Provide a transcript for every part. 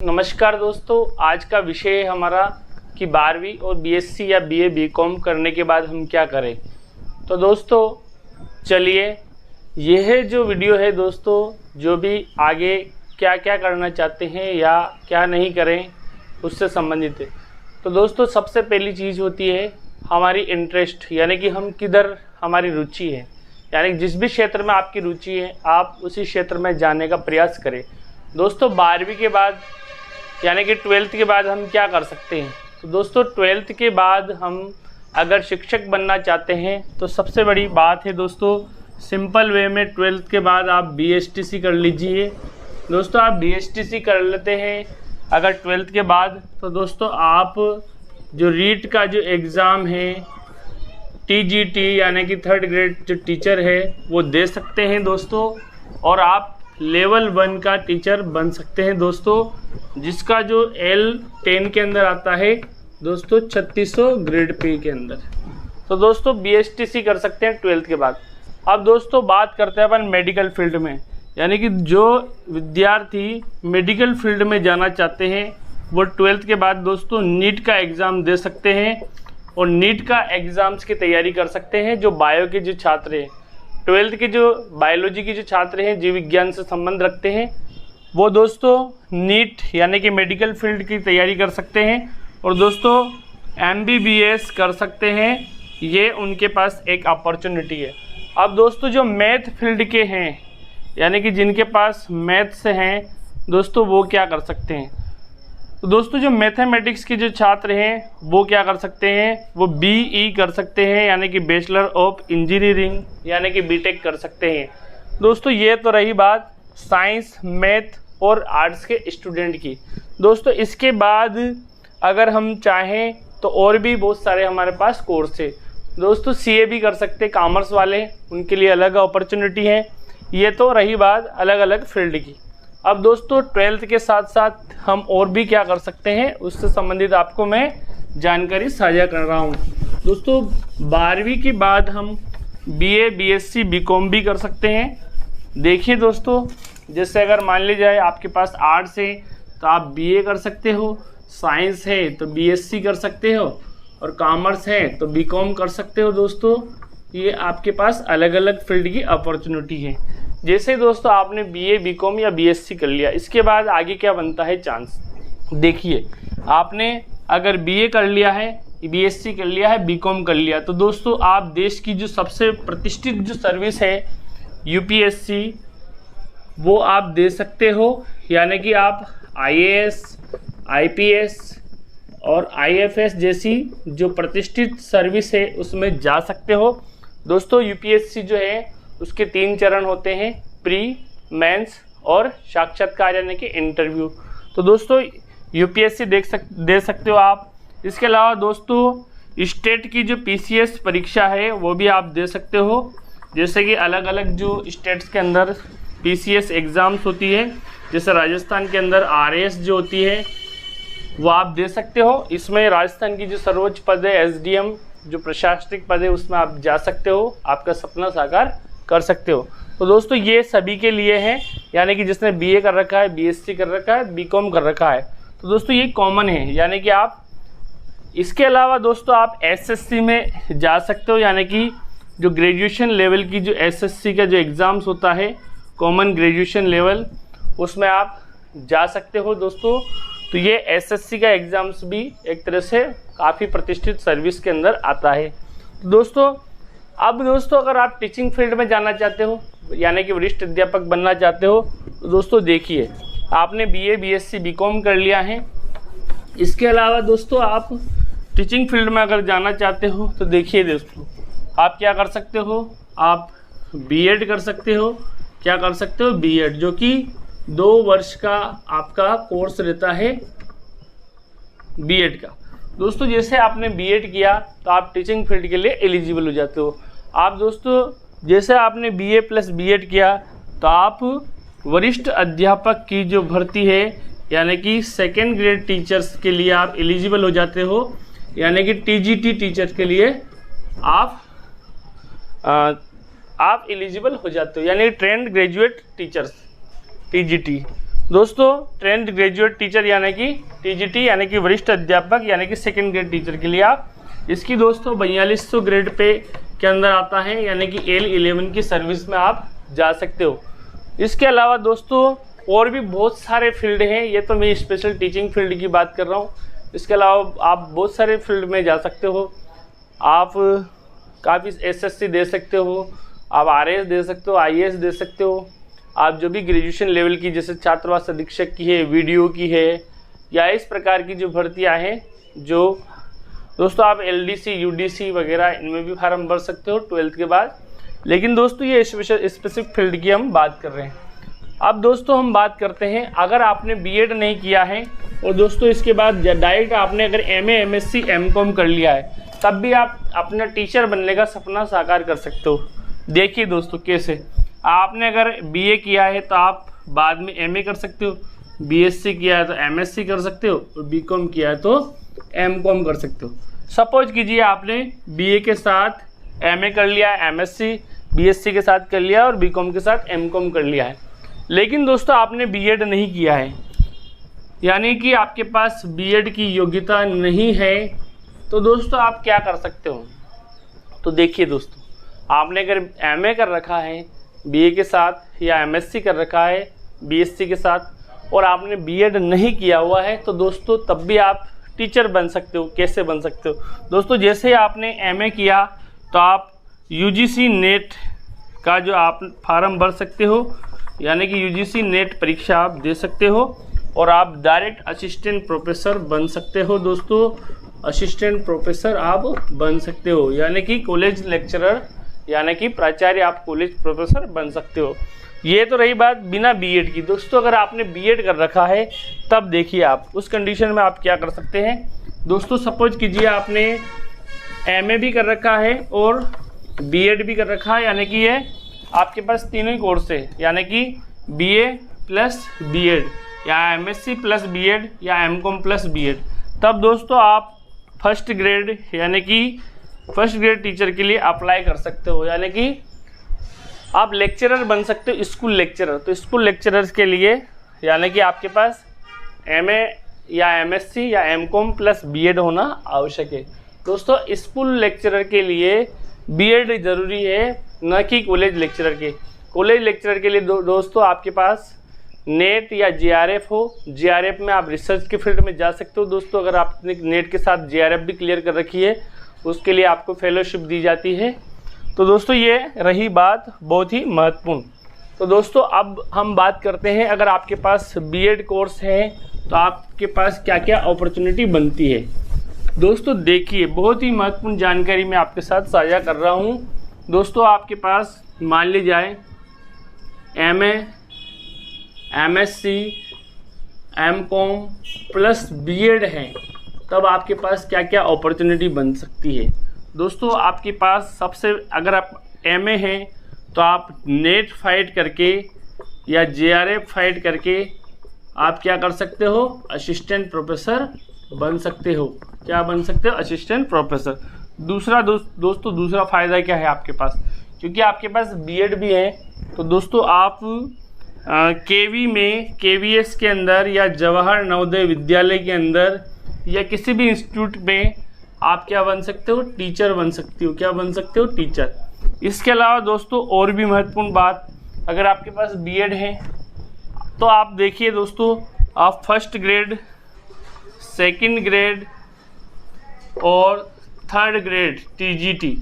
नमस्कार दोस्तों, आज का विषय है हमारा कि 12वीं और बीएससी या बीए बीकॉम करने के बाद हम क्या करें। तो दोस्तों चलिए, यह जो वीडियो है दोस्तों, जो भी आगे क्या क्या करना चाहते हैं या क्या नहीं करें उससे संबंधित है। तो दोस्तों सबसे पहली चीज़ होती है हमारी इंटरेस्ट, यानी कि हम किधर हमारी रुचि है, यानी जिस भी क्षेत्र में आपकी रुचि है आप उसी क्षेत्र में जाने का प्रयास करें। दोस्तों 12वीं के बाद यानी कि 12th के बाद हम क्या कर सकते हैं। तो दोस्तों 12th के बाद हम अगर शिक्षक बनना चाहते हैं तो सबसे बड़ी बात है दोस्तों, सिंपल वे में 12th के बाद आप BSTC कर लीजिए। दोस्तों आप BSTC कर लेते हैं अगर 12th के बाद, तो दोस्तों आप जो रीट का जो एग्ज़ाम है TGT यानी कि 3rd ग्रेड जो टीचर है वो दे सकते हैं दोस्तों, और आप लेवल 1 का टीचर बन सकते हैं दोस्तों, जिसका जो L10 के अंदर आता है दोस्तों 3600 ग्रेड पे के अंदर। तो दोस्तों BSTC कर सकते हैं 12th के बाद। अब दोस्तों बात करते हैं अपन मेडिकल फील्ड में, यानी कि जो विद्यार्थी मेडिकल फील्ड में जाना चाहते हैं वो 12th के बाद दोस्तों नीट का एग्ज़ाम दे सकते हैं, और नीट का एग्ज़ाम्स की तैयारी कर सकते हैं। जो बायो के जो छात्र हैं, 12th के जो बायोलॉजी के जो छात्र हैं, जीव विज्ञान से संबंध रखते हैं, वो दोस्तों नीट यानी कि मेडिकल फील्ड की तैयारी कर सकते हैं, और दोस्तों MBBS कर सकते हैं। ये उनके पास एक अपॉर्चुनिटी है। अब दोस्तों जो मैथ फील्ड के हैं, यानी कि जिनके पास मैथ से हैं दोस्तों, वो क्या कर सकते हैं। तो दोस्तों जो मैथमेटिक्स के जो छात्र हैं वो क्या कर सकते हैं, वो BE कर सकते हैं, यानी कि बैचलर ऑफ इंजीनियरिंग यानी कि BTech कर सकते हैं। दोस्तों ये तो रही बात साइंस, मैथ और आर्ट्स के स्टूडेंट की। दोस्तों इसके बाद अगर हम चाहें तो और भी बहुत सारे हमारे पास कोर्स है। दोस्तों CA भी कर सकते हैं, कॉमर्स वाले, उनके लिए अलग अपॉर्चुनिटी है। ये तो रही बात अलग अलग फील्ड की। अब दोस्तों 12th के साथ साथ हम और भी क्या कर सकते हैं उससे संबंधित आपको मैं जानकारी साझा कर रहा हूँ। दोस्तों 12वीं के बाद हम BA, BSc, BCom भी कर सकते हैं। देखिए दोस्तों, जैसे अगर मान ली जाए आपके पास आर्ट्स है तो आप BA कर सकते हो, साइंस है तो BSc कर सकते हो, और कॉमर्स है तो BCom कर सकते हो। दोस्तों ये आपके पास अलग अलग फील्ड की अपॉर्चुनिटी है। जैसे दोस्तों आपने BA, BCom या BSc कर लिया, इसके बाद आगे क्या बनता है चांस। देखिए आपने अगर BA कर लिया है, BSc कर लिया है, BCom कर लिया, तो दोस्तों आप देश की जो सबसे प्रतिष्ठित जो सर्विस है UPSC वो आप दे सकते हो, यानी कि आप IAS, IPS और IFS जैसी जो प्रतिष्ठित सर्विस है उसमें जा सकते हो। दोस्तों UPSC जो है उसके 3 चरण होते हैं, प्री, मेंस और साक्षात्कार यानी कि इंटरव्यू। तो दोस्तों UPSC दे सकते हो आप। इसके अलावा दोस्तों स्टेट की जो PCS परीक्षा है वो भी आप दे सकते हो। जैसे कि अलग अलग जो स्टेट्स के अंदर PCS एग्ज़ाम्स होती है, जैसे राजस्थान के अंदर RAS जो होती है वो आप दे सकते हो। इसमें राजस्थान की जो सर्वोच्च पद है SDM जो प्रशासनिक पद है उसमें आप जा सकते हो, आपका सपना साकार कर सकते हो। तो दोस्तों ये सभी के लिए हैं, यानी कि जिसने BA कर रखा है, BSc कर रखा है, BCom कर रखा है, तो दोस्तों ये कॉमन है। यानी कि आप इसके अलावा दोस्तों आप SSC में जा सकते हो, यानी कि जो ग्रेजुएशन लेवल की जो SSC का जो एग्ज़ाम्स होता है कॉमन ग्रेजुएशन लेवल, उसमें आप जा सकते हो दोस्तों। तो ये SSC का एग्ज़ाम्स भी एक तरह से काफ़ी प्रतिष्ठित सर्विस के अंदर आता है। तो दोस्तों अब दोस्तों अगर आप टीचिंग फील्ड में जाना चाहते हो, यानी कि वरिष्ठ अध्यापक बनना चाहते हो, तो दोस्तों देखिए आपने BA, BSc, BCom कर लिया है। इसके अलावा दोस्तों आप टीचिंग फील्ड में अगर जाना चाहते हो तो देखिए दोस्तों आप क्या कर सकते हो, आप B.Ed कर सकते हो। क्या कर सकते हो, B.Ed, जो कि 2 वर्ष का आपका कोर्स रहता है B.Ed का। दोस्तों जैसे आपने B.Ed किया तो आप टीचिंग फील्ड के लिए एलिजिबल हो जाते हो। आप दोस्तों जैसे आपने BA प्लस B.Ed किया तो आप वरिष्ठ अध्यापक की जो भर्ती है, यानी कि 2nd ग्रेड टीचर्स के लिए आप एलिजिबल हो जाते हो, यानी कि TGT टीचर के लिए आप एलिजिबल हो जाते हो, यानी ट्रेंड ग्रेजुएट टीचर्स TGT। दोस्तों ट्रेंड ग्रेजुएट टीचर यानी कि टीजीटी यानी कि वरिष्ठ अध्यापक यानी कि सेकंड ग्रेड टीचर के लिए आप इसकी दोस्तों 4200 ग्रेड पे के अंदर आता है, यानी कि L11 की सर्विस में आप जा सकते हो। इसके अलावा दोस्तों और भी बहुत सारे फील्ड हैं, ये तो मैं स्पेशल टीचिंग फील्ड की बात कर रहा हूँ। इसके अलावा आप बहुत सारे फील्ड में जा सकते हो। आप काफ़ी SSC दे सकते हो, आप RAS दे सकते हो, IAS दे सकते हो। आप जो भी ग्रेजुएशन लेवल की जैसे छात्रावास अधीक्षक की है, वीडियो की है, या इस प्रकार की जो भर्तियां हैं, जो दोस्तों आप LDC UDC वगैरह इनमें भी फार्म भर सकते हो 12th के बाद। लेकिन दोस्तों ये स्पेसिफिक फील्ड की हम बात कर रहे हैं। अब दोस्तों हम बात करते हैं, अगर आपने BEd नहीं किया है और दोस्तों इसके बाद डायरेक्ट आपने अगर MA MSc MCOM कर लिया है, तब भी आप अपना टीचर बनने का सपना साकार कर सकते हो। देखिए दोस्तों कैसे, आपने अगर BA किया है तो आप बाद में MA कर सकते हो, BSc किया है तो MSc कर सकते हो, और BCom किया है तो MCOM कर सकते हो। सपोज कीजिए आपने BA के साथ MA कर लिया है, MSc BSc के साथ कर लिया और BCom के साथ MCOM कर लिया है, लेकिन दोस्तों आपने BEd नहीं किया है, यानी कि आपके पास BEd की योग्यता नहीं है, तो दोस्तों आप क्या कर सकते हो। तो देखिए दोस्तों, आपने अगर MA कर रखा है BA के साथ या MSc कर रखा है BSc के साथ, और आपने BEd नहीं किया हुआ है, तो दोस्तों तब भी आप टीचर बन सकते हो। कैसे बन सकते हो दोस्तों, जैसे आपने MA किया तो आप UGC नेट का जो आप फार्म भर सकते हो, यानी कि UGC नेट परीक्षा आप दे सकते हो, और आप डायरेक्ट असिस्टेंट प्रोफेसर बन सकते हो। दोस्तों असिस्टेंट प्रोफेसर आप बन सकते हो, यानी कि कॉलेज लेक्चरर यानी कि प्राचार्य आप कॉलेज प्रोफेसर बन सकते हो। ये तो रही बात बिना BEd की। दोस्तों अगर आपने BEd कर रखा है, तब देखिए आप उस कंडीशन में आप क्या कर सकते हैं। दोस्तों सपोज कीजिए आपने MA भी कर रखा है और BEd भी कर रखा है, यानी कि ये आपके पास तीनों ही कोर्स है, यानी कि BA प्लस BEd या MSc प्लस BEd या MCOM प्लस BEd। तब दोस्तों आप फर्स्ट ग्रेड यानी कि फर्स्ट ग्रेड टीचर के लिए अप्लाई कर सकते हो, यानी कि आप लेक्चरर बन सकते हो, स्कूल लेक्चरर। तो स्कूल लेक्चरर्स के लिए यानी कि आपके पास MA या MSc या MCOM प्लस BEd होना आवश्यक है। दोस्तों स्कूल लेक्चरर के लिए BEd ज़रूरी है, न कि कॉलेज लेक्चरर के। कॉलेज लेक्चरर के लिए दोस्तों आपके पास नेट या JRF हो। JRF में आप रिसर्च के फील्ड में जा सकते हो। दोस्तों अगर आपने नेट के साथ JRF भी क्लियर कर रखी है, उसके लिए आपको फेलोशिप दी जाती है। तो दोस्तों ये रही बात बहुत ही महत्वपूर्ण। तो दोस्तों अब हम बात करते हैं, अगर आपके पास BEd कोर्स है तो आपके पास क्या क्या अपॉर्चुनिटी बनती है। दोस्तों देखिए, बहुत ही महत्वपूर्ण जानकारी मैं आपके साथ साझा कर रहा हूँ। दोस्तों आपके पास मान ली जाए MA MSc MCOM plus BEd है, तब आपके पास क्या क्या अपॉर्चुनिटी बन सकती है। दोस्तों आपके पास सबसे, अगर आप MA हैं तो आप नेट फाइट करके या JRF फाइट करके आप क्या कर सकते हो, असिस्टेंट प्रोफेसर बन सकते हो। क्या बन सकते हो, असिस्टेंट प्रोफेसर। दूसरा दोस्तों दूसरा फ़ायदा क्या है आपके पास, क्योंकि आपके पास BEd भी है, तो दोस्तों आप KV में KVS के अंदर या जवाहर नवोदय विद्यालय के अंदर या किसी भी इंस्टीट्यूट में आप क्या बन सकते हो, टीचर बन सकते हो। क्या बन सकते हो, टीचर। इसके अलावा दोस्तों और भी महत्वपूर्ण बात, अगर आपके पास BEd है तो आप देखिए दोस्तों, आप फर्स्ट ग्रेड, सेकंड ग्रेड और थर्ड ग्रेड TGT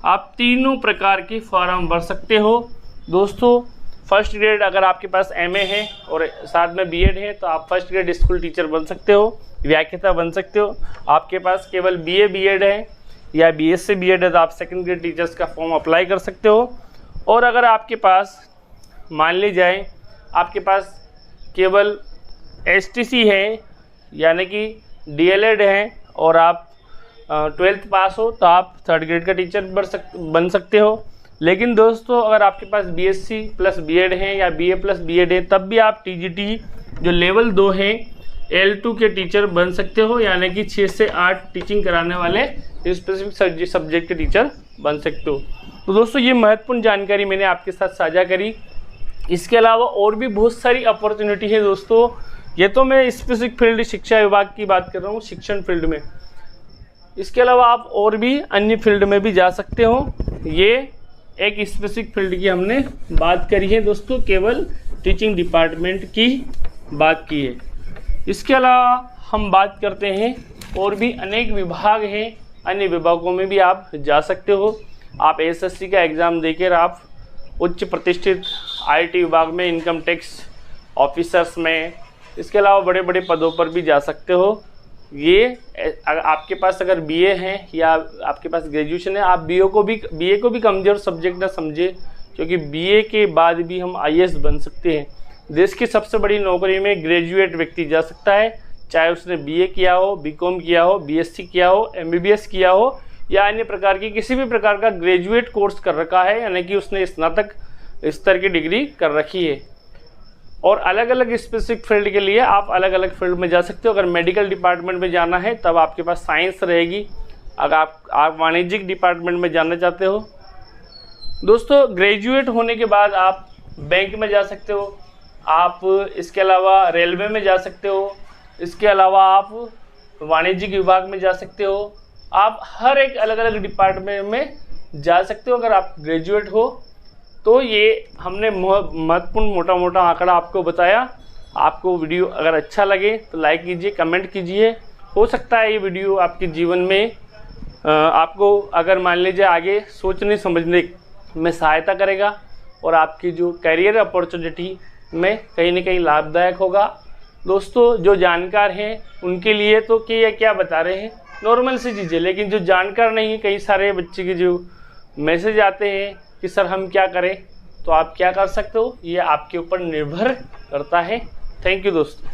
आप तीनों प्रकार के फॉर्म भर सकते हो। दोस्तों फर्स्ट ग्रेड अगर आपके पास MA है और साथ में BEd है, तो आप फर्स्ट ग्रेड स्कूल टीचर बन सकते हो, व्याख्याता बन सकते हो। आपके पास केवल BA BEd है या BSc BEd है, तो आप सेकंड ग्रेड टीचर्स का फॉर्म अप्लाई कर सकते हो। और अगर आपके पास मान ली जाए आपके पास केवल STC है यानी कि DLED है और आप 12th पास हो, तो आप थर्ड ग्रेड का टीचर बन सकते हो। लेकिन दोस्तों अगर आपके पास BSc प्लस BEd है या BA प्लस BEd है, तब भी आप TGT जो लेवल 2 है L2 के टीचर बन सकते हो, यानी कि 6 से 8 टीचिंग कराने वाले स्पेसिफिक सब्जेक्ट के टीचर बन सकते हो। तो दोस्तों ये महत्वपूर्ण जानकारी मैंने आपके साथ साझा करी। इसके अलावा और भी बहुत सारी अपॉर्चुनिटी है दोस्तों। ये तो मैं स्पेसिफिक फील्ड शिक्षा विभाग की बात कर रहा हूँ, शिक्षण फील्ड में। इसके अलावा आप और भी अन्य फील्ड में भी जा सकते हो। ये एक स्पेसिफिक फील्ड की हमने बात करी है दोस्तों, केवल टीचिंग डिपार्टमेंट की बात की है। इसके अलावा हम बात करते हैं और भी अनेक विभाग हैं, अन्य विभागों में भी आप जा सकते हो। आप एसएससी का एग्ज़ाम देकर आप उच्च प्रतिष्ठित आईटी विभाग में, इनकम टैक्स ऑफिसर्स में, इसके अलावा बड़े बड़े पदों पर भी जा सकते हो। ये आपके पास अगर बीए है या आपके पास ग्रेजुएशन है, आप बीए को भी कमज़ोर सब्जेक्ट ना समझे, क्योंकि बीए के बाद भी हम आईएएस बन सकते हैं। देश की सबसे बड़ी नौकरी में ग्रेजुएट व्यक्ति जा सकता है, चाहे उसने बीए किया हो, बीकॉम किया हो, बीएससी किया हो, एमबीबीएस किया हो या अन्य प्रकार की किसी भी प्रकार का ग्रेजुएट कोर्स कर रखा है, यानी कि उसने स्नातक स्तर की डिग्री कर रखी है। और अलग अलग स्पेसिफिक फील्ड के लिए आप अलग अलग फील्ड में जा सकते हो। अगर मेडिकल डिपार्टमेंट में जाना है तब आपके पास साइंस रहेगी। अगर आप वाणिज्यिक डिपार्टमेंट में जाना चाहते हो दोस्तों, ग्रेजुएट होने के बाद आप बैंक में जा सकते हो, आप इसके अलावा रेलवे में जा सकते हो, इसके अलावा आप वाणिज्यिक विभाग में जा सकते हो। आप हर एक अलग अलग डिपार्टमेंट में जा सकते हो अगर आप ग्रेजुएट हो। तो ये हमने महत्वपूर्ण मोटा मोटा आंकड़ा आपको बताया। आपको वीडियो अगर अच्छा लगे तो लाइक कीजिए, कमेंट कीजिए। हो सकता है ये वीडियो आपके जीवन में आपको अगर मान लीजिए आगे सोचने समझने में सहायता करेगा और आपकी जो करियर अपॉर्चुनिटी में कहीं ना कहीं लाभदायक होगा। दोस्तों, जो जानकार हैं उनके लिए तो क्या बता रहे हैं, नॉर्मल सी चीज़ें, लेकिन जो जानकार नहीं है, कई सारे बच्चे के जो मैसेज आते हैं कि सर हम क्या करें, तो आप क्या कर सकते हो, ये आपके ऊपर निर्भर करता है। थैंक यू दोस्तों।